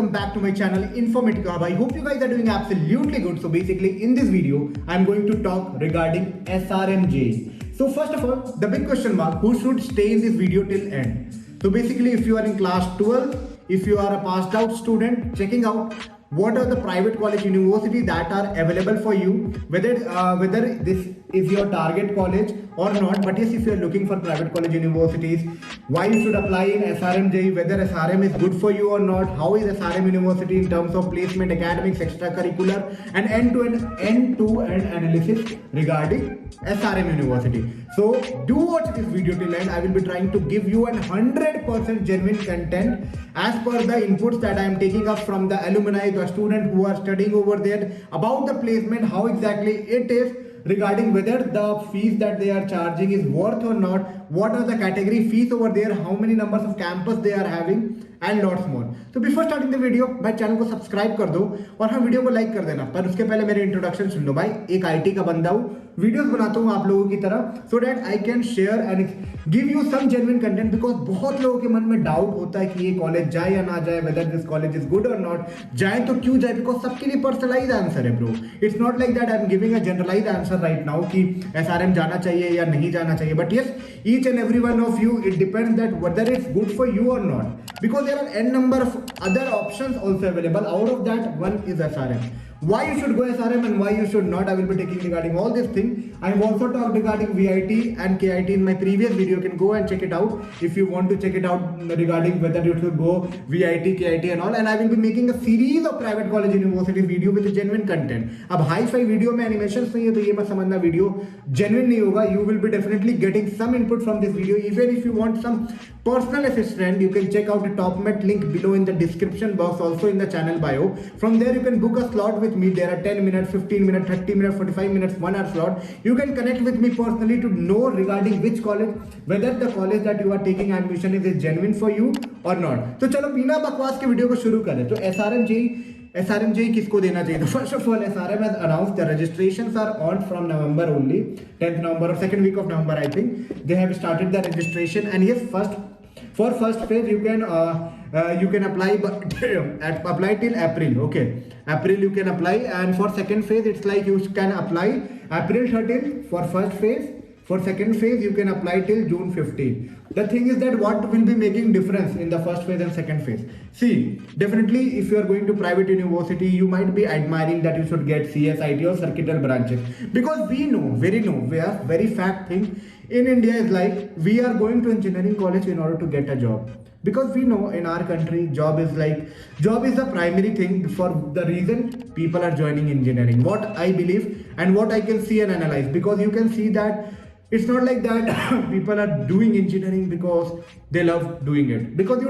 welcome back to my channel Informatica Hub. I hope you guys are doing absolutely good. So basically in this video, I'm going to talk regarding SRMJ. So first of all, the big question mark, who should stay in this video till end? So basically if you are in class 12, if you are a passed out student, checking out what are the private college university that are available for you, whether this is your target college or not. But yes, if you are looking for private college universities, why you should apply in SRMJ, whether SRM is good for you or not, how is SRM university in terms of placement, academics, extracurricular, and end-to-end analysis regarding SRM university. So do watch this video till end. I will be trying to give you 100% genuine content as per the inputs that I am taking up from the alumni, the students who are studying over there, about the placement, how exactly it is, regarding whether the fees that they are charging is worth or not, what are the category fees over there, how many numbers of campus they are having, and lots more. So before starting the video, my channel को subscribe कर दो और हाँ video को like कर देना। पर उसके पहले मेरे इंट्रोडक्शन सुन लो भाई। एक आईटी का बंदा हूँ, वीडियोस बनाता हूँ आप लोगों की तरह, so that I can share and give you some genuine content. Because बहुत लोगों के मन में डाउट होता है कि ये कॉलेज जाए या ना जाए, whether this college is good और नॉट, जाए तो क्यों जाए, बिकॉज सबके लिए पर्सनलाइज आंसर है bro. It's not like that I am giving a generalize answer right now कि एसआरएम जाना चाहिए या नहीं जाना चाहिए। But yes, each and every one of you, it depends that whether it's good for you और not, because there are n number of other options also available. Out of that, one is SRM. Why you should go SRM and why you should not, I will be taking regarding all this thing. I have also talked regarding VIT and KIT in my previous video. You can go and check it out if you want to check it out regarding whether you should go VIT, KIT and all. And I will be making a series of private college university video with genuine content. अब hi-fi video में animations नहीं है तो ये मत समझना video genuine नहीं होगा. You will be definitely getting some input from this video. Even if you want some personal assistant, you can check out the TopMet link below in the description box, also in the channel bio. From there you can book a slot with me. There are 10 minutes, 15 minutes, 30 minutes, 45 minutes, 1 hour slot. You can connect with me personally to know regarding which college, whether the college that you are taking admission is genuine for you or not. तो चलो बिना बकवास के video को शुरू करें। तो SRMJ किसको देना चाहिए? तो first of all SRM has announced the registrations are on from November only, 10th November or second week of November I think. They have started the registration and yes, for first phase you can apply apply till April. Okay, April you can apply, and for second phase it's like you can apply April 13 for first phase. For second phase you can apply till June 15. The thing is that what will be making difference in the first phase and second phase? See, definitely if you are going to private university, you might be admiring that you should get CSIT or circuital branches, because we are very fact thing in India is like we are going to engineering college in order to get a job. Because we know in our country job is the primary thing for the reason people are joining engineering, what I believe and what I can see and analyze. Because you can see that it's not like that people are doing engineering because they love doing it. Because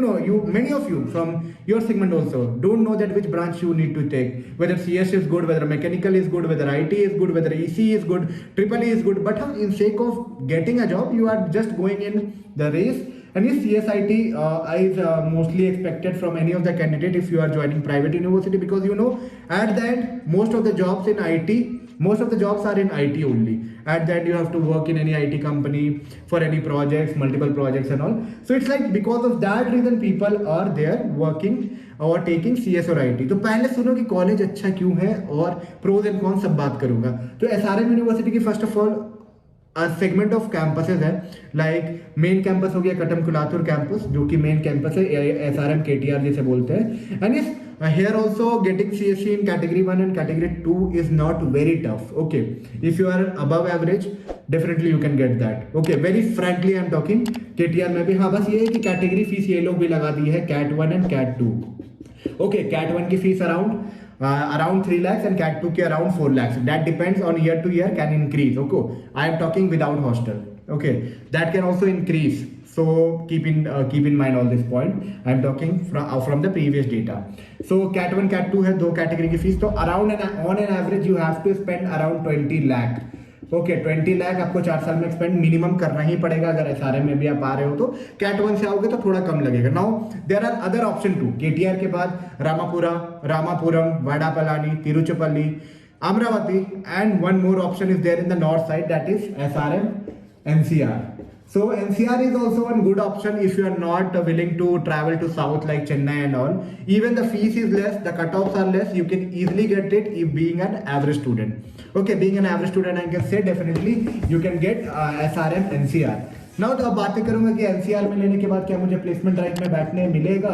many of you from your segment also don't know that which branch you need to take, whether CS is good, whether mechanical is good, whether IT is good, whether EC is good, triple E is good. But in sake of getting a job, you are just going in the race. And yes, CSIT is mostly expected from any of the candidate if you are joining private university, because at the end most of the jobs are in IT only. At the end you have to work in any IT company for any projects, multiple projects and all. So it's like because of that reason people are there working और taking CS और IT. तो पहले सुनो कि college अच्छा क्यों है और प्रोज एंड कॉन्स सब बात करूंगा। तो SRM यूनिवर्सिटी की first of all segment of campuses है, लाइक मेन कैंपस हो गया कटम कुलाथुर कैंपस, जो कि मेन कैंपस है, SRM KTR जिसे बोलते हैं। And yes, here also getting CSE in category 1 and category 2 is not very tough. Okay, if you are above average, definitely you can get that. Okay, very frankly I'm talking, KTR में भी हाँ, बस ये है कि category fees ये लोग भी लगा दी है, CAT 1 and CAT 2. Okay, CAT 1 की fees around 3 lakhs and CAT 2 के around 4 lakhs. That depends on year to year, can increase. Okay, I am talking without hostel. Okay, that can also increase. So keep in mind all this point. I am talking from the previous data. So CAT 1, CAT 2 है दो category की fees. तो on an average you have to spend around 20 lakh. Okay 20 lakh आपको 4 साल में expand minimum करना ही पड़ेगा। अगर SRM में भी आप आ रहे हो तो CAT 1 से आओगे तो थोड़ा कम लगेगा। Now there are other option too. KTR के बाद Ramapuram, Vadapalani, Tiruchirappalli, Amaravati, and one more option is there in the north side, that is SRM NCR. So NCR is also one good option if you are not willing to travel to south like Chennai and all. Even the fees is less, the cutoffs are less. You can easily get it if being an average student. Okay, being an average student, I can say definitely you can get SRM NCR. Now तो अब बातें करूंगा कि NCR में लेने के बाद क्या मुझे प्लेसमेंट ड्राइव में बैठने मिलेगा.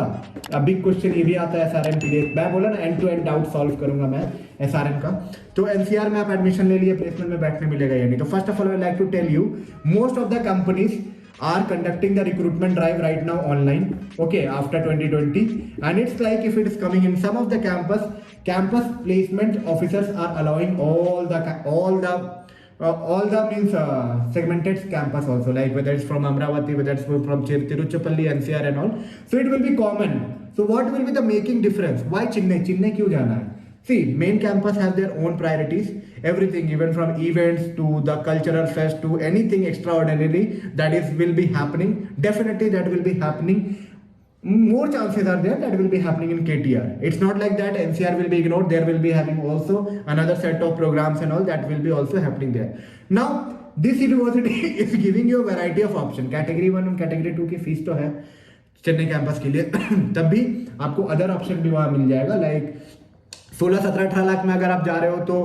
अब बिग क्वेश्चन ये भी आता है SRM के लिए. मैं बोला ना end to end doubt solve करूंगा मैं SRM का. तो NCR में आप एडमिशन ले लिए, प्लेसमेंट में बैठने मिलेगा या नहीं. तो first of all I like to tell you, most of the companies are conducting the recruitment drive right now online, okay, after 2020, and it's like if it is coming in some of the campus placement officers are allowing all the means segmented campus also, like whether it's from Amravati, whether it's from Tiruchirappalli, NCR and all. So it will be common. So what will be the making difference? Why Chennai क्यों जाना है? See, main campus have their own priorities. Everything, even from events to the cultural fest to anything extraordinary that will be happening. Definitely that will be happening. More chances are there that will be happening in KTR. It's not like that NCR will be ignored. There will be having also another set of programs and all that will be also happening there. Now, this university is giving you a variety of options. Category 1 और Category 2 की fees तो है Chennai campus के लिए. तब भी आपको other option भी वहाँ मिल जाएगा. लाइक 16, 17, 18 लाख में अगर आप जा रहे हो तो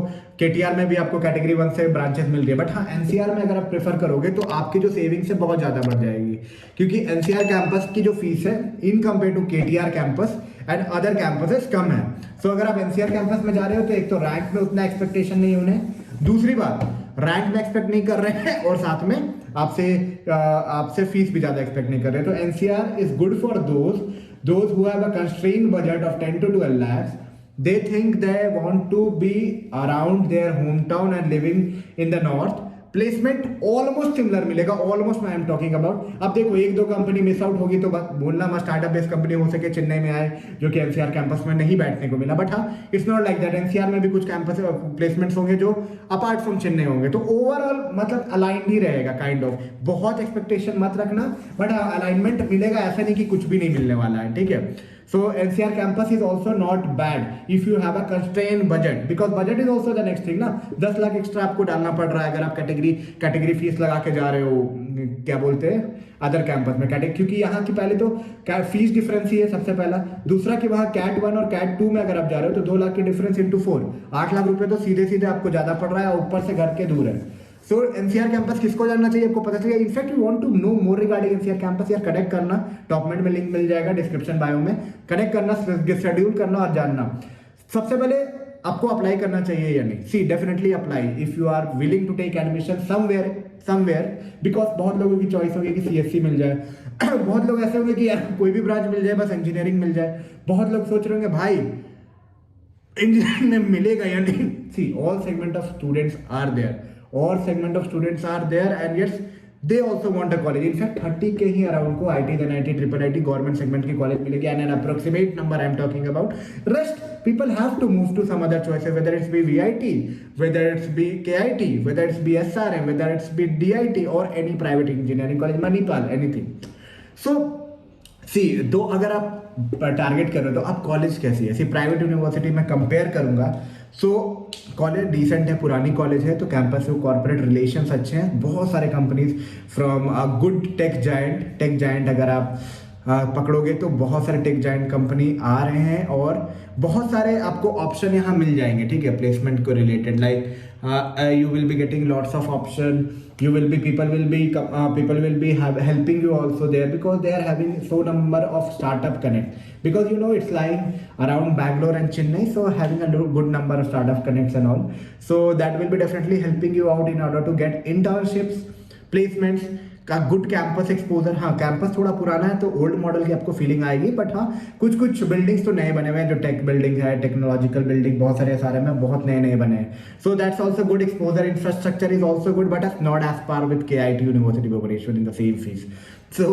KTR में भी आपको कैटेगरी 1 से ब्रांचेस मिल रही है. बट हाँ, NCR में अगर आप प्रेफर करोगे तो आपकी जो सेविंग्स है बहुत ज़्यादा बढ़ जाएगी, क्योंकि NCR कैंपस की जो फीस है in compare to KTR campus and other campuses कम है. सो अगर आप NCR कैंपस में जा रहे हो तो एक तो रैंक में उतना एक्सपेक्टेशन नहीं उन्हें, दूसरी बात रैंक में एक्सपेक्ट नहीं कर रहे हैं और साथ में आपसे फीस भी ज़्यादा एक्सपेक्ट नहीं कर रहे. तो NCR is good for those who have a constrained budget of 10 to 12 lakhs. They think they want to be around their hometown and living in the north. Placement almost similar मिलेगा, almost I am talking about. अब देखो एक दो company miss out होगी तो बोलना मत startup based company हो सके चेन्नई में आए जो कि NCR कैंपस में नहीं बैठने को मिला. बट हाँ, it's not like that. NCR में भी कुछ कैंपस प्लेसमेंट्स होंगे जो अपार्ट फ्रॉम चेन्नई होंगे. तो ओवरऑल मतलब अलाइन ही रहेगा काइंड ऑफ. बहुत एक्सपेक्टेशन मत रखना, बट हाँ अलाइनमेंट मिलेगा. ऐसा नहीं कि कुछ भी नहीं मिलने वाला है, ठीक है. So NCR campus is also not bad if you have a constrained budget, because budget is also the next thing ना. 10 लाख एक्स्ट्रा आपको डालना पड़ रहा है अगर आप कैटेगरी फीस लगा के जा रहे हो, क्या बोलते हैं, अदर कैंपस में कैटेगरी, क्योंकि यहाँ की पहले तो फीस डिफरेंस ही है सबसे पहला. दूसरा कि वहाँ कैट 1 और कैट 2 में अगर आप जा रहे हो तो 2 लाख की डिफरेंस इंटू 4, 8 लाख रुपए तो सीधे आपको ज्यादा पड़ रहा है, ऊपर से घर के दूर है. सो NCR कैंपस किसको जानना चाहिए आपको पता चलेगा. In fact you want to know more regarding NCR campus, यार कनेक्ट करना, टॉपमेंट में लिंक मिल जाएगा डिस्क्रिप्शन बायो में. कनेक्ट करना, शेड्यूल करना और जानना. सबसे पहले आपको अप्लाई करना चाहिए या नहीं. See definitely apply if you are willing to take admission somewhere, because बहुत लोगों की चॉइस होगी कि CSC मिल जाए. बहुत लोग ऐसे होंगे कि यार कोई भी ब्रांच मिल जाए, बस इंजीनियरिंग मिल जाए. बहुत लोग सोच रहे होंगे भाई इंजीनियरिंग में मिलेगा या नहीं. See all segment of students are there. और segment of students are there and yes they also want a college. In fact 30 के ही अराउंड को IT, then IT, IIIT government segment की कॉलेज मिलेगी. And an approximate number I am talking about. Rest people have to move to some other choices, whether it's be VIT, whether it's be KIT, whether it's be SRM, whether it's be DIT or any private engineering college, Manipal, anything. So see, तो अगर आप target कर रहे हो तो आप college कैसी है. सी प्राइवेट यूनिवर्सिटी में कंपेयर करूंगा. सो कॉलेज डिसेंट है, पुरानी कॉलेज है, तो कैंपस में कॉर्पोरेट रिलेशंस अच्छे हैं. बहुत सारे companies from a good tech giant अगर आप पकड़ोगे तो बहुत सारे टेक जायंट कंपनी आ रहे हैं और बहुत सारे आपको ऑप्शन यहाँ मिल जाएंगे, ठीक है, प्लेसमेंट को related. Like you will be getting lots of option. People will be helping you also there, because they are having so number of startup connect, because you know it's lying around Bangalore and Chennai, so having a good number of startup connects and all, so that will be definitely helping you out in order to get internships, placements का good campus exposure. हाँ, campus थोड़ा पुराना है तो old model की आपको feeling आएगी, but हाँ कुछ बिल्डिंग्स तो नए बने हुए हैं. जो टेक बिल्डिंग है, टेक्नोलॉजिकल बिल्डिंग बहुत सारे में बहुत नए बने हैं. So that's also good exposure. Infrastructure is also good, but not as par with KIT university Bhubaneswar in the same fees. So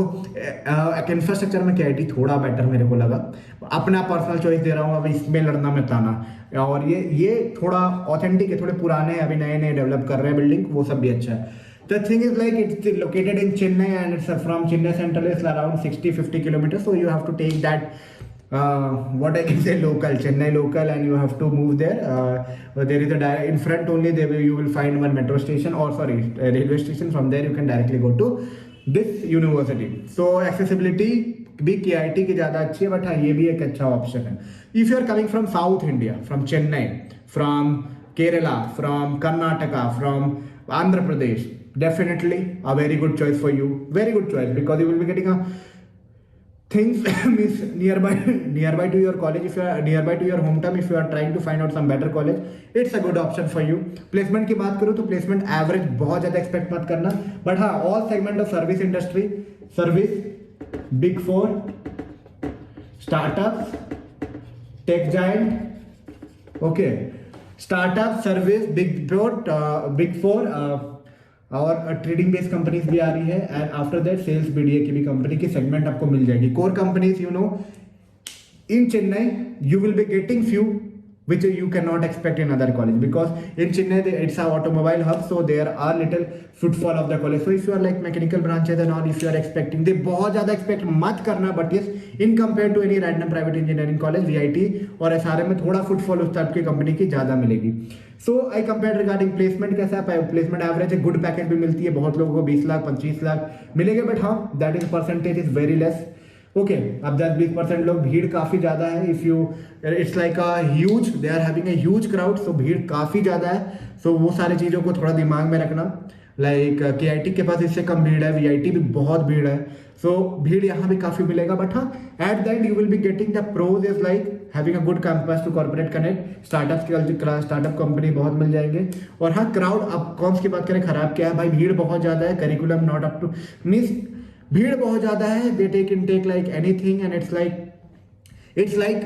infrastructure में KIT थोड़ा बेटर मेरे को लगा. अपना पर्सनल चॉइस दे रहा हूँ, अभी इसमें लड़ना मत आना. और ये थोड़ा ऑथेंटिक है, थोड़े पुराने हैं, अभी नए डेवलप कर रहे हैं बिल्डिंग, वो सब भी अच्छा है. The thing is like it's located in Chennai and it's from Chennai Central is around 60-50 kilometers, so you have to take that what I can say local Chennai local, and you have to move there. There is a in front only you will find one metro station, or sorry, a railway station. From there you can directly go to this university. So accessibility भी KIT की ज़्यादा अच्छी है, but हाँ ये भी एक अच्छा ऑप्शन है। If you are coming from south India, from Chennai, from Kerala, from Karnataka, from Andhra Pradesh, definitely a very good choice for you, very good choice, because you will be getting a things means nearby to your college. If you are nearby to your hometown, if you are trying to find out some better college, it's a good option for you. Placement की बात करूँ तो placement average बहुत ज़्यादा expect मत करना, but हाँ all segment of service industry, service, big four, startups, tech giant, okay, startup, service, big four और ट्रेडिंग बेस्ड कंपनीज भी आ रही है, and after that sales BDA की भी कंपनी की सेगमेंट आपको मिल जाएगी। Core companies you know in Chennai you will be getting few which you cannot expect in other college, because in Chennai it's a automobile hub, so there are little footfall of the college. So if you are like mechanical branches and all, if you are expecting, they बहुत ज़्यादा expect मत करना, but yes in compared to any random private engineering college, VIT और SRM में थोड़ा footfall उस type की company की ज़्यादा मिलेगी। So I compared regarding placement, कैसा है placement average है, good package भी मिलती है, बहुत लोगों को 20 लाख 25 लाख मिलेंगे, but हाँ that is percentage is very less। Okay अब 10-20% लोग, भीड़ काफ़ी ज़्यादा है। If you it's like a huge, they are having a huge crowd, so भीड़ काफ़ी ज़्यादा है। सो वो सारी चीज़ों को थोड़ा दिमाग में रखना। लाइक KIT के पास इससे कम भीड़ है, VIT भी बहुत भीड़ है, सो भीड़ यहाँ भी काफ़ी मिलेगा, बट हाँ at the end you will be getting the pros is like having a good campus to corporate connect, startup company बहुत मिल जाएंगे। और हाँ क्राउड, अब कॉम्स की बात करें, खराब क्या है भाई, भीड़ बहुत ज़्यादा है, curriculum not up to means भीड़ बहुत ज़्यादा है, they take in take like anything and it's like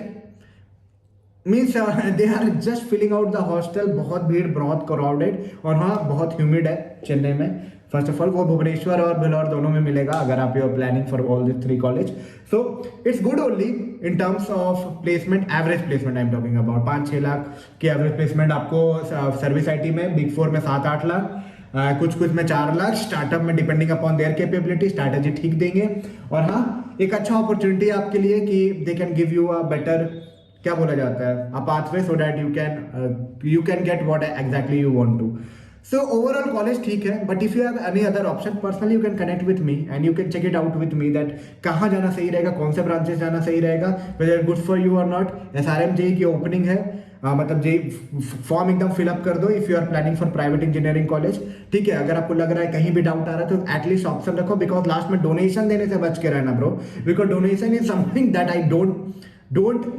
means they are just filling out the hostel. बहुत भीड़, बहुत क्राउडेड, और हाँ बहुत ह्यूमिड है चेन्नई में। फर्स्ट ऑफ ऑल वो भुवनेश्वर और बिलौर दोनों में मिलेगा अगर आप you are planning for all this 3 college. So it's good only in terms of placement, average placement I am talking about 5-6 lakh की एवरेज प्लेसमेंट आपको सर्विस IT में, बिग 4 में 7-8 लाख, कुछ में 4 लाख, स्टार्टअप में depending upon their capability, strategy ठीक देंगे। और हाँ एक अच्छा अपॉर्चुनिटी आपके लिए कि they can give you a better, क्या बोला जाता है, a pathway, so that you can get what exactly you want to. So overall college ठीक है, but if you have any other option, personally you can connect with me and you can check it out with me that कहाँ जाना सही रहेगा, कौन से branches जाना सही रहेगा, वेदर गुड फॉर यू और नॉट। SRM JEE की ओपनिंग है, मतलब JEE फॉर्म एकदम फिलअप कर दो if you are planning for private engineering college. ठीक है, अगर आपको लग रहा है कहीं भी डाउट आ रहा है तो एटलीस्ट ऑप्शन रखो, बिकॉज लास्ट में डोनेशन देने से बच के रहना bro, because donation is something that I don't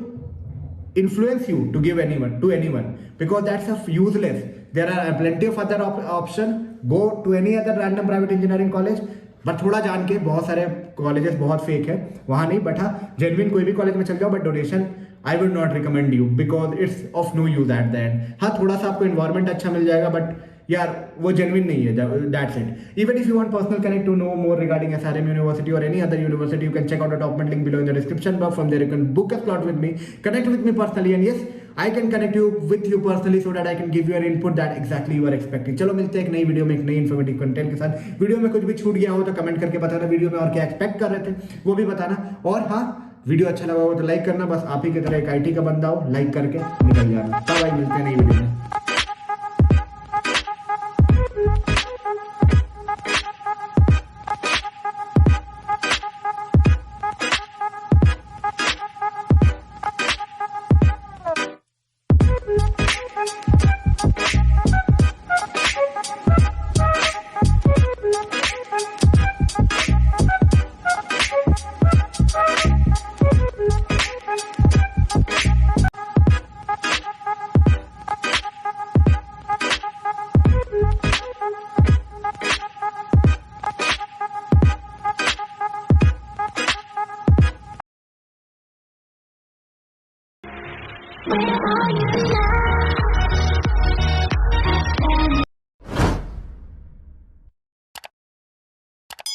influence you to give to anyone because that's a useless. There are plenty of other option. Go to any other random private engineering college, but थोड़ा जान के, बहुत सारे colleges बहुत fake है वहाँ नहीं, but हाँ जेन्युइन कोई भी कॉलेज में चल जाओ, but donation I would not recommend you because it's of no use at the end. हाँ थोड़ा सा आपको इन्वायरमेंट अच्छा मिल जाएगा, बट यार वो जेन्युइन नहीं है, that's it. Even if you want personal connect to know more regarding SRM university और any other university, you can check out the top link below in the description box. From there you can book a slot with me, connect with me personally, and yes I can connect you with you personally so that I can give you an input that exactly you are expecting. चलो मिलते हैं एक नई video में, एक नई informative content के साथ। वीडियो में कुछ भी छूट गया हो तो कमेंट करके बताना, वीडियो में और क्या एक्सपेक्ट कर रहे थे वो भी बताना, और हाँ वीडियो अच्छा लगा हो तो लाइक करना, बस आप ही की तरह एक IT का बंदा हो, लाइक करके निकल जाना। बाय, मिलते हैं नई वीडियो में। Where are you now?